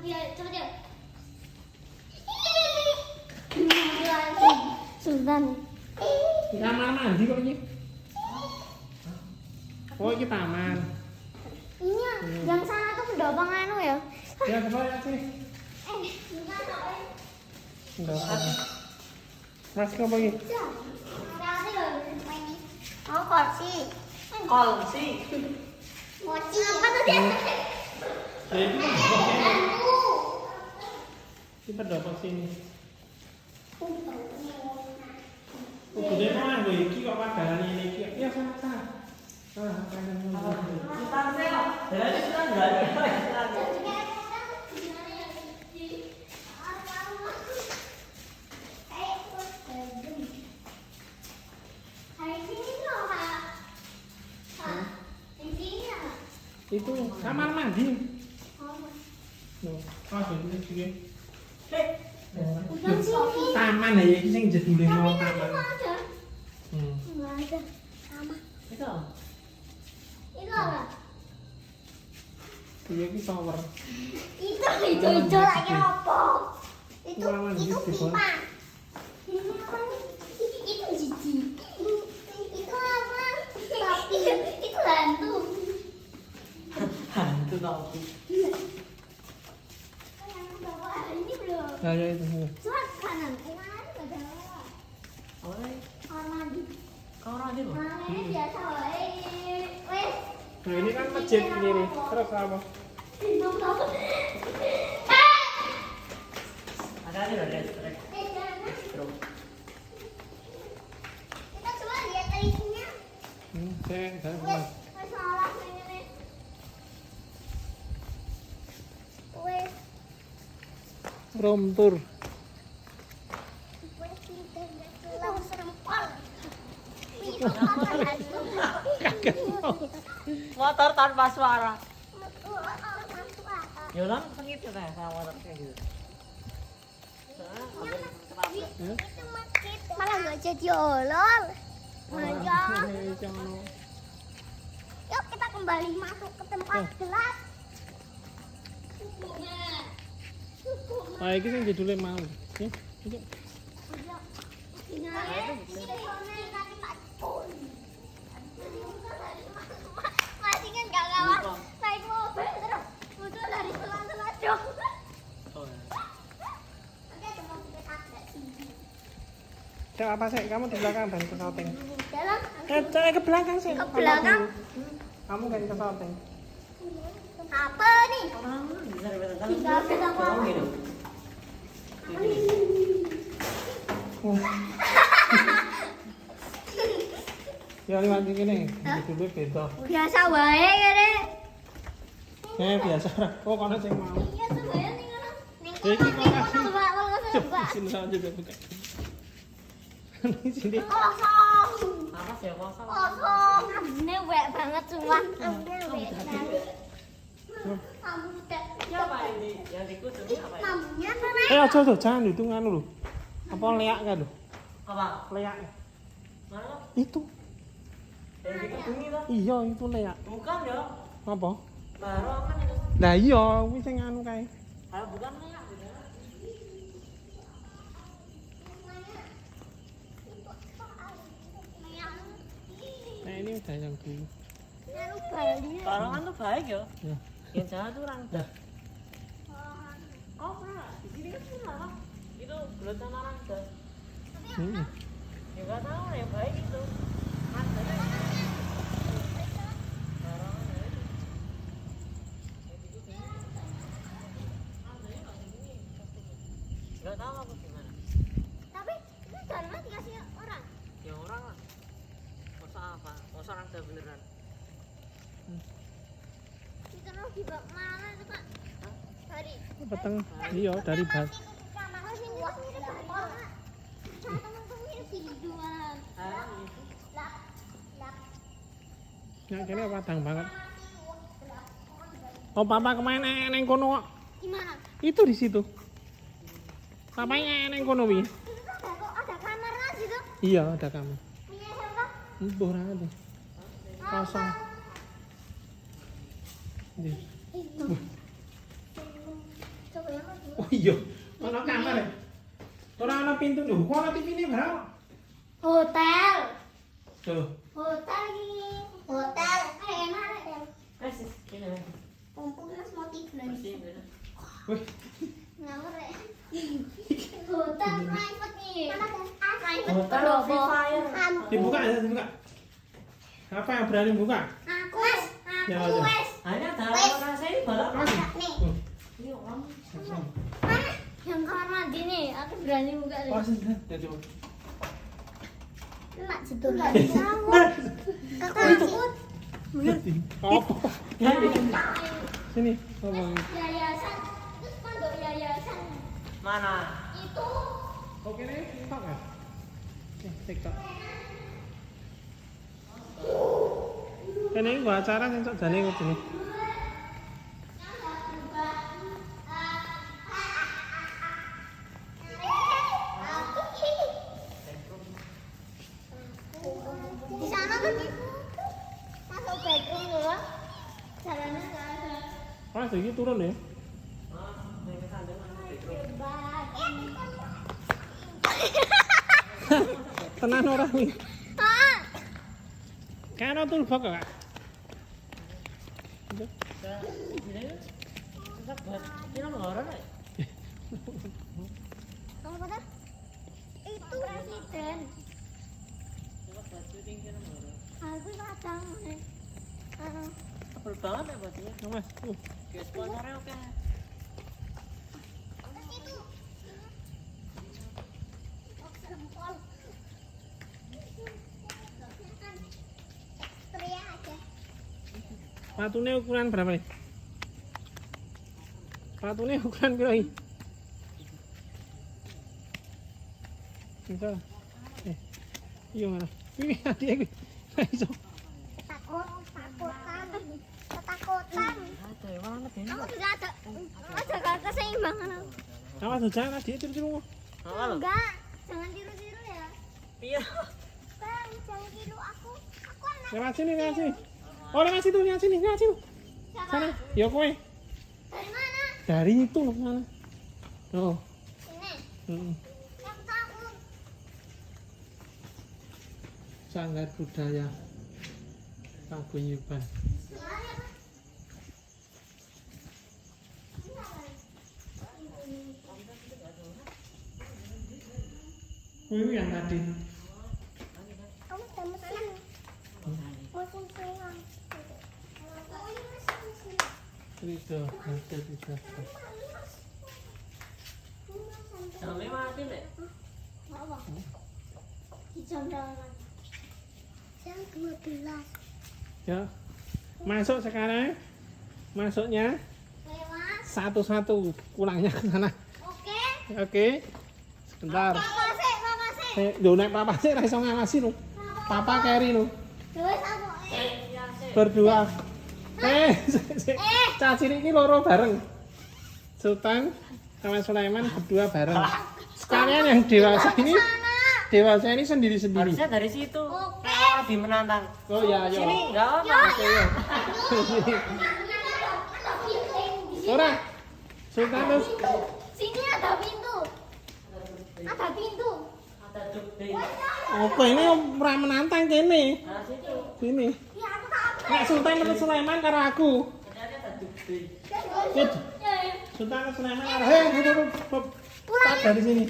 Iya, coba dia. Sultan. Di kamar mandi kok ini? Oh, ini taman. Iya, yang sana tuh pendobang anu ya. Ya, coba lihat sini. Enggak tahu. Pendobang. Mas, apa ini? Oh, kursi. Kolsi. Mochi. Apa tuh dia? Ya, ini pendobang. Bambu. Ini pendobang sini. Udah mau gue iki kok padanan ini iki. Ya, sana. Jadi sudah enggak ada. Itu kamar mandi. Loh, ini sini. Taman ya, ini yang jedule mau taman. Enggak ada. Sama. Itu. Itu apa? Iya, ini shower. Itu hijau-hijau lagi apa? Itu Ruangan itu gitu, pipa. Ini apa nih? Itu jijik. Itu apa? Sapi. Itu hantu. Hantu topi. Yang bawa ini belum. Ya itu. Suat kanan. Mana nggak ada. Oh, Kamar mandi. kau ada loh. Mana ini biasa wae. Wes. Nah, ini kan masjid ini nih. Terus apa? Belum tahu. Ada loh, ada. Terus. Kita coba lihat isinya. Saya Wes, salah ini. Wes, room tour. wes tidak tulang serempal. Motor tanpa suara. Yolan segitu deh sama motor kayak gitu. Malah nggak jadi olol. Ngajak. Yuk kita kembali masuk ke tempat gelap. Nah, ini yang judulnya mau. Ya, ini. Masih kan gak kawan naik mobil terus muncul dari sela-sela dong. Oh ya. Oke, cuma kita ada sini. Cek apa sih? Kamu di belakang dan ke shooting. Dalam Cek ke belakang sih. Ke belakang? Kamu kan ke shooting. apa nih? Bisa dibedakan. Tinggal kita Kamu mau. gitu. Ya lihat ini. Judulnya beda. Biasa wae kene. Biasa. Oh, kono sing mau. Iya sebenarnya ning ngono. Ning Iki kono ning kok kono Mbak, wong Coba Mbak. sini saja buka. Di sini. Kosong. Apa sih kosong? Kosong. Ambune wek banget cuma. Ambune wek banget. Kamu udah. Siapa ini? Yang dikusur apa ya? Lampunya mana? Aja jangan itu nganu lho. Apa leak kan lho? Apa? Leak. Mana? Itu. Yang dikebungi lah. Iya, itu leak. Bukan ya. Apa? Barongan itu. Lah iya, kuwi sing anu kae. Kalau bukan ya. Nah, ini udah yang dulu. Barongan tuh baik ya. Ya. Yang jahat tuh orang dah. Oh, pernah. Di sini kan pernah. Itu gelutan orang dah. Hmm. Ya nggak tahu ya baik itu. Ada deh. Barongan ya itu. Nggak tahu apa gimana. Tapi itu jangan dikasih orang. Ya orang lah. Masa apa? Masa orang dah beneran. Ditaruh di bak mana itu Pak? Dari Peteng. Iya, dari bas. kamar sini wah mirip banget. Teman-teman mirip tiduran. Ah, itu. Lah, lah. Ya kene padang banget. Oh, papa kemana neng kono kok? Gimana? Itu di situ. Papanya neng kono wi. Itu tuh kok ada kamar lagi tuh. Iya, ada kamu. Punya siapa? Mbuh ra ada. Kosong. Iya. Coba Oh iya, ono kamar ya. Ora ono pintu lho, kok ono TV-ne barang. Hotel. Tuh. Hotel ini. Hotel. Enak ya. Kasih ini. Mumpung mas mau tidur Masih nih. ini. Wih, Ngawur ya. Hotel private nih. Private Hotel berapa? Free Fire. dibuka ya, dibuka. Siapa yang berani buka? Aku wes. Ya, Aku ya. wes. Hanya dalam rasa ini balap. Mas. Nih. Ini orang. Mana? Yang kamar mandi nih. Aku berani buka deh. Pas ya coba. Enak situ. Aku takut. Apa? Sini. Apa? Yayasan. Itu spanduk yayasan. Mana? Itu. Oke nih, TikTok ya? TikTok. Ini gua acara sing sok jane ngene. Di sana kan masuk bedroom dulu. Jalannya nggak ada. Mas iki turun ya. Tenan ora nih. Ah, Kan ono toolbox kok. kamu pada? Itu presiden. Aku kadang. Tebel banget ya batunya. Mas. Kayak sponsornya oke. Itu. Teriak aja. Patune ukuran berapa nih? Patune ukuran piro iki? Bisa. Iya mana? Iki adik iki. Iso. Takutan. Ketakutan. Ada yang mana ini? Kamu tidak ada keseimbangan aku. Awas hujan adik tiru-tiru. Halo. Enggak, jangan tiru-tiru ya. Iya. Bang, jangan tiru aku. Aku anak. Lewat sini, lewat sini. Oh, lewat situ, lewat sini, lewat situ. Siapa? Sana. Ya kowe. Dari mana? Dari itu loh sana. Oh. Ini. Heeh. Aku takut. Sanggar budaya Paguyuban. Oh, itu yang tadi. Kamu udah mesin. Mesin silang. Itu, hampir bisa. Sampai mati deh. Apa? Di jam berapa? Jam 12. Ya. Masuk sekarang. Masuknya Lewat. satu-satu, pulangnya ke sana. Oke. Oke. Sebentar. Papa sih. Lho nek papa sih ra iso ngawasi lho. Papa carry lho. Wes aku. Berdua. Caci iki loro bareng. Sultan sama Sulaiman berdua bareng. Sekalian yang dewasa ini sendiri-sendiri. Harusnya dari situ. Oke. Lebih menantang. Oh ya, ya. Sini enggak apa. Oke ya. Ora. Sultan terus Sini ada pintu. Ada pintu. Ada cukde. oke ini ora menantang kene. Nah situ. Sini. Ya aku takut. Nek Sultan terus Sulaiman karo aku. Ternyata ada cukde. Wih, Sultan terus Sulaiman karo pulang dari sini.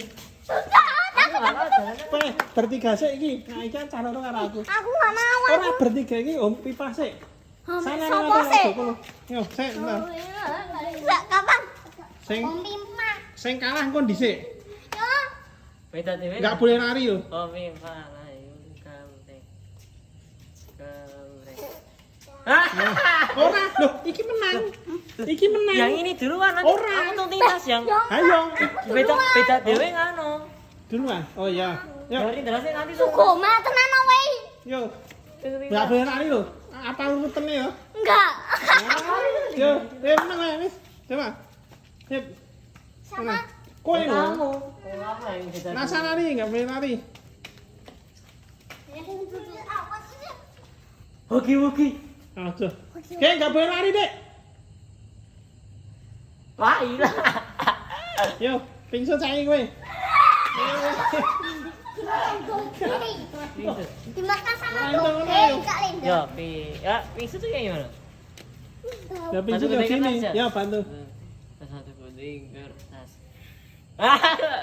Sudah. Aku enggak mau jalannya. Kowe bertiga sik iki. Nah iki kan calon karo aku. Aku nggak mau. Ora bertiga iki Om Pipa sik. Sana Sopo sih? Yo, sik, bentar. Enggak, kapan? Sing Om Pimpa. sing kalah kon dhisik. Yo. Beda dewe. Enggak boleh lari yo. Oh, mimpa lah yuk kamu. Ora, lho iki menang. Iki menang. Yang ini duluan nanti. Ora. Aku tuntas yang Ayo, beda dewe ngano. duluan. Oh iya. Yuk, Dari derasnya nanti tuh. Sugoma tenan wae. yuk. Enggak boleh lari lho. Apa urutane yo? Enggak. Yo, menang ae wis. Coba. Sip. Sama Kowe lho. Kamu. Oh, apa yang beda? Nah, sana lari, enggak boleh lari. apa sih? Hoki. Aduh. Oke, enggak boleh lari, Dek. Wah, iya. Yo, pingsan saya gue. Dimakan sama Langsung Doge, ayo. Kak Linda. Ya, pingsan tuh kayak gimana? Ya pingsan ke sini. Ya bantu. Satu gunting kertas.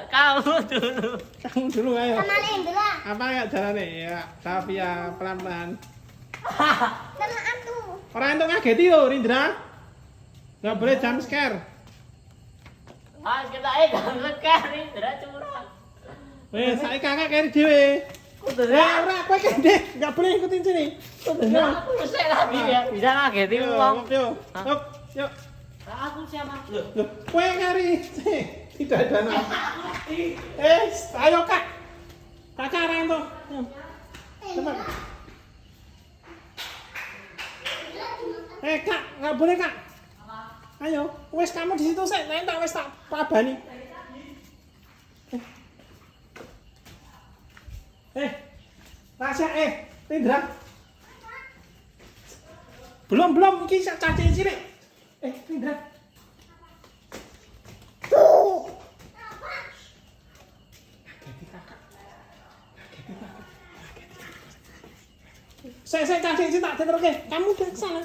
Kamu dulu. Kamu dulu ayo. Sama Linda. Apa ya jalannya? Ya, tapi ya pelan-pelan. Sama Antu. Orang itu ngageti loh, Rindra. Nggak boleh jump scare. Kita jangan sekali, tidak curang. Weh, saya kakak kayak dewe. Ora, kowe kendek, nggak boleh ikutin sini. Aku selesai lagi ya. Bisa ngagetin uang. Yuk, yuk, yuk. Aku siapa? Loh, kowe ngari. Tidak ada nama. Ayo kak. Kakak arah itu. Cepat. Kak, nggak boleh kak. Ayo, wes kamu di situ saya, nanti tak wes tak pabani. Tasya, Rindra. Belum, ini cacing cilik. Rindra. Saya cacing cilik tak terus. Kamu udah ke sana.